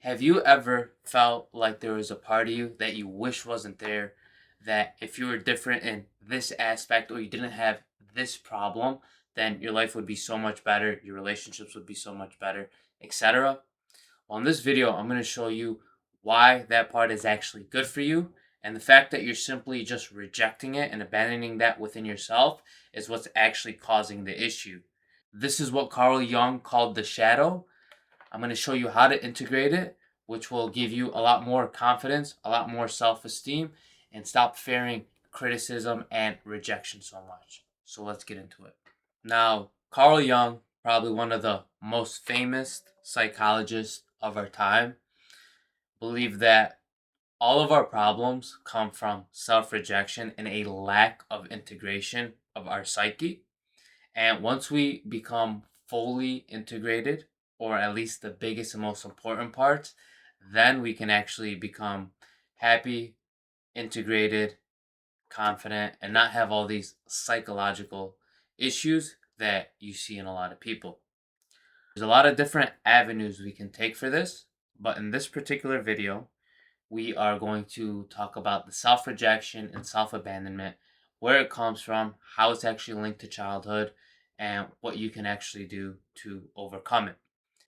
Have you ever felt like there was a part of you that you wish wasn't there? That if you were different in this aspect or you didn't have this problem, then your life would be so much better, your relationships would be so much better, etc. Well, in this video, I'm going to show you why that part is actually good for you. And the fact that you're simply just rejecting it and abandoning that within yourself is what's actually causing the issue. This is what Carl Jung called the shadow. I'm going to show you how to integrate it, which will give you a lot more confidence, a lot more self-esteem, and stop fearing criticism and rejection so much. So let's get into it. Now, Carl Jung, probably one of the most famous psychologists of our time, believed that all of our problems come from self-rejection and a lack of integration of our psyche. And once we become fully integrated, or at least the biggest and most important parts, then we can actually become happy, integrated, confident, and not have all these psychological issues that you see in a lot of people. There's a lot of different avenues we can take for this, but in this particular video, we are going to talk about the self rejection and self abandonment, where it comes from, how it's actually linked to childhood, and what you can actually do to overcome it.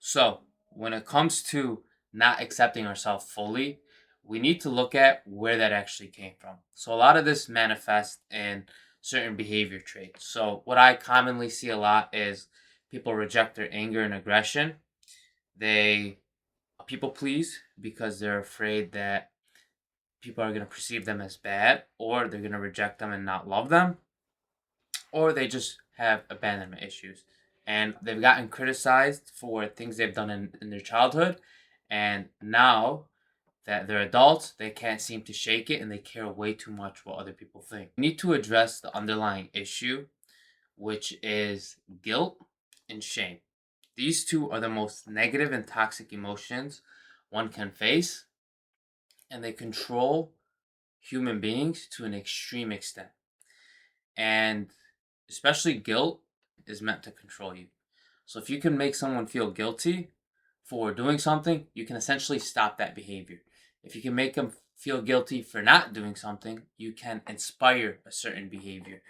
So, when it comes to not accepting ourselves fully, we need to look at where that actually came from. So, a lot of this manifests in certain behavior traits. So, what I commonly see a lot is people reject their anger and aggression. They people please because they're afraid that people are going to perceive them as bad, or they're going to reject them and not love them, or they just have abandonment issues and they've gotten criticized for things they've done in their childhood, and now that they're adults they can't seem to shake it and they care way too much what other people think. We need to address the underlying issue, which is guilt and shame. These two are the most negative and toxic emotions one can face, and they control human beings to an extreme extent. And especially guilt is meant to control you. So if you can make someone feel guilty for doing something, you can essentially stop that behavior. If you can make them feel guilty for not doing something, you can inspire a certain behavior.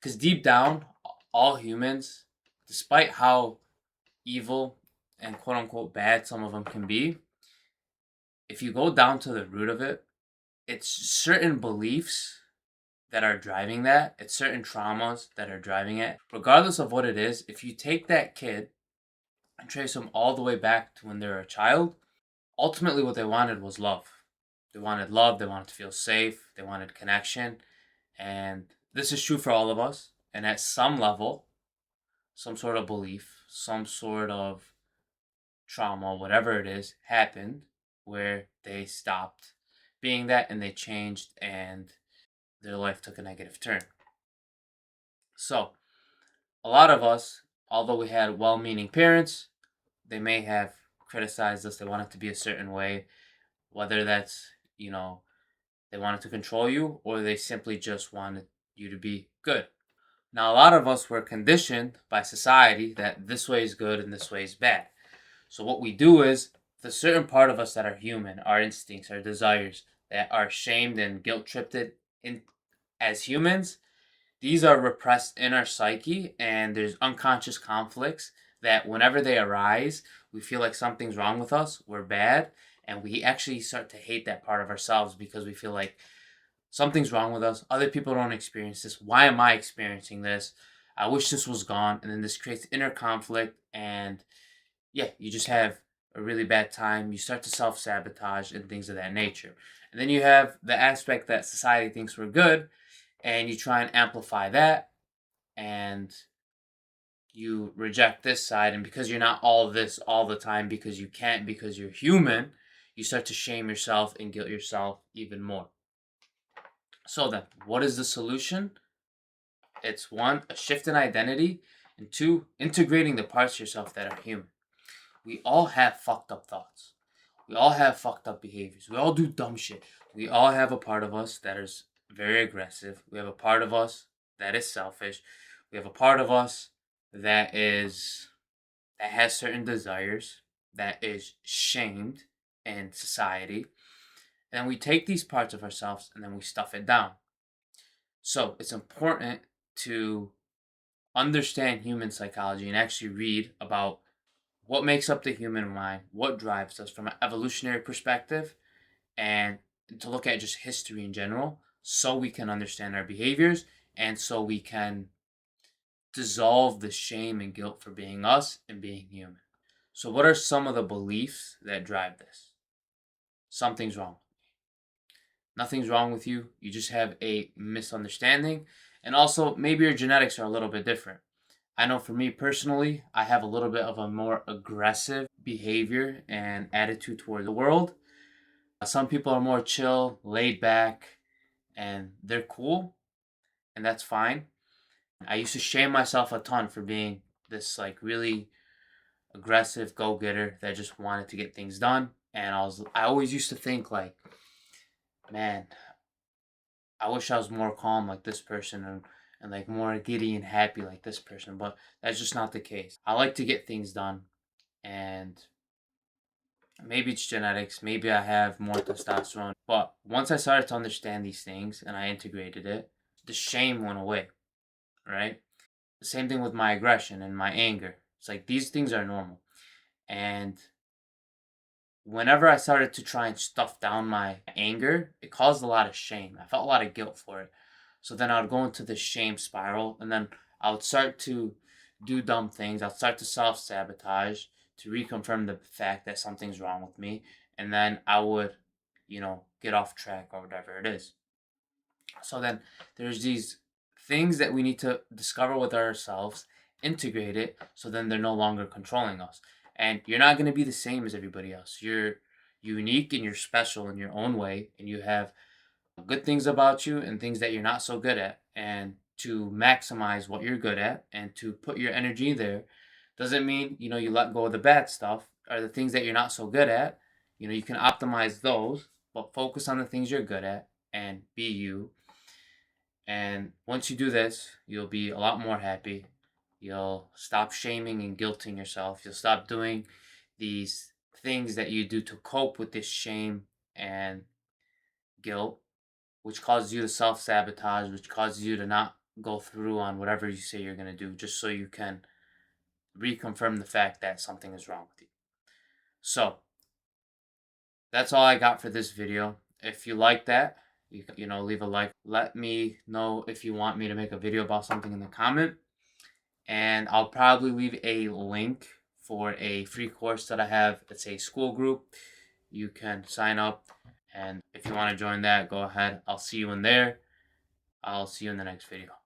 Because deep down, all humans, despite how evil and quote unquote bad some of them can be, if you go down to the root of it, it's certain beliefs that are driving that. It's certain traumas that are driving it. Regardless of what it is, if you take that kid and trace them all the way back to when they were a child, ultimately what they wanted was love. They wanted love, they wanted to feel safe, they wanted connection. And this is true for all of us. And at some level, some sort of belief, some sort of trauma, whatever it is, happened where they stopped being that and they changed and their life took a negative turn. So, a lot of us, although we had well meaning parents, they may have criticized us. They wanted to be a certain way, whether that's, they wanted to control you or they simply just wanted you to be good. Now, a lot of us were conditioned by society that this way is good and this way is bad. So, what we do is the certain part of us that are human, our instincts, our desires, that are shamed and guilt tripped in as humans, these are repressed in our psyche, and there's unconscious conflicts that whenever they arise, we feel like something's wrong with us, we're bad, and we actually start to hate that part of ourselves because we feel like something's wrong with us. Other people don't experience this. Why am I experiencing this? I wish this was gone. And then this creates inner conflict, and yeah, you just have a really bad time. You start to self sabotage and things of that nature. And then you have the aspect that society thinks we're good, and you try and amplify that, and you reject this side. And because you're not all this all the time, because you can't, because you're human, you start to shame yourself and guilt yourself even more. So then, what is the solution? It's one, a shift in identity, and two, integrating the parts of yourself that are human. We all have fucked up thoughts. We all have fucked up behaviors. We all do dumb shit. We all have a part of us that is very aggressive. We have a part of us that is selfish. We have a part of us that has certain desires, that is shamed, in society. And we take these parts of ourselves and then we stuff it down. So it's important to understand human psychology and actually read about what makes up the human mind, what drives us from an evolutionary perspective, and to look at just history in general so we can understand our behaviors and so we can dissolve the shame and guilt for being us and being human. So, what are some of the beliefs that drive this? Something's wrong. Nothing's wrong with you. You just have a misunderstanding. And also, maybe your genetics are a little bit different. I know for me personally, I have a little bit of a more aggressive behavior and attitude toward the world. Some people are more chill, laid back, and they're cool, and that's fine. I used to shame myself a ton for being this like really aggressive go-getter that just wanted to get things done. And I always used to think like, man, I wish I was more calm like this person and like more giddy and happy like this person, but that's just not the case. I like to get things done, and maybe it's genetics, maybe I have more testosterone. But once I started to understand these things and I integrated it, the shame went away, right? The same thing with my aggression and my anger. It's like these things are normal. And whenever I started to try and stuff down my anger, it caused a lot of shame. I felt a lot of guilt for it. So then I would go into this shame spiral, and then I would start to do dumb things. I'd start to self sabotage to reconfirm the fact that something's wrong with me. And then I would, get off track or whatever it is. So then there's these things that we need to discover with ourselves, integrate it, so then they're no longer controlling us. And you're not going to be the same as everybody else. You're unique and you're special in your own way, and you have good things about you and things that you're not so good at. And to maximize what you're good at and to put your energy there doesn't mean, you let go of the bad stuff or the things that you're not so good at. You can optimize those, but focus on the things you're good at and be you. And once you do this, you'll be a lot more happy. You'll stop shaming and guilting yourself. You'll stop doing these things that you do to cope with this shame and guilt, which causes you to self sabotage, which causes you to not go through on whatever you say you're going to do just so you can reconfirm the fact that something is wrong with you. So, that's all I got for this video. If you like that, leave a like. Let me know if you want me to make a video about something in the comment. And I'll probably leave a link for a free course that I have. It's a school group. You can sign up. And if you want to join that, go ahead. I'll see you in there. I'll see you in the next video.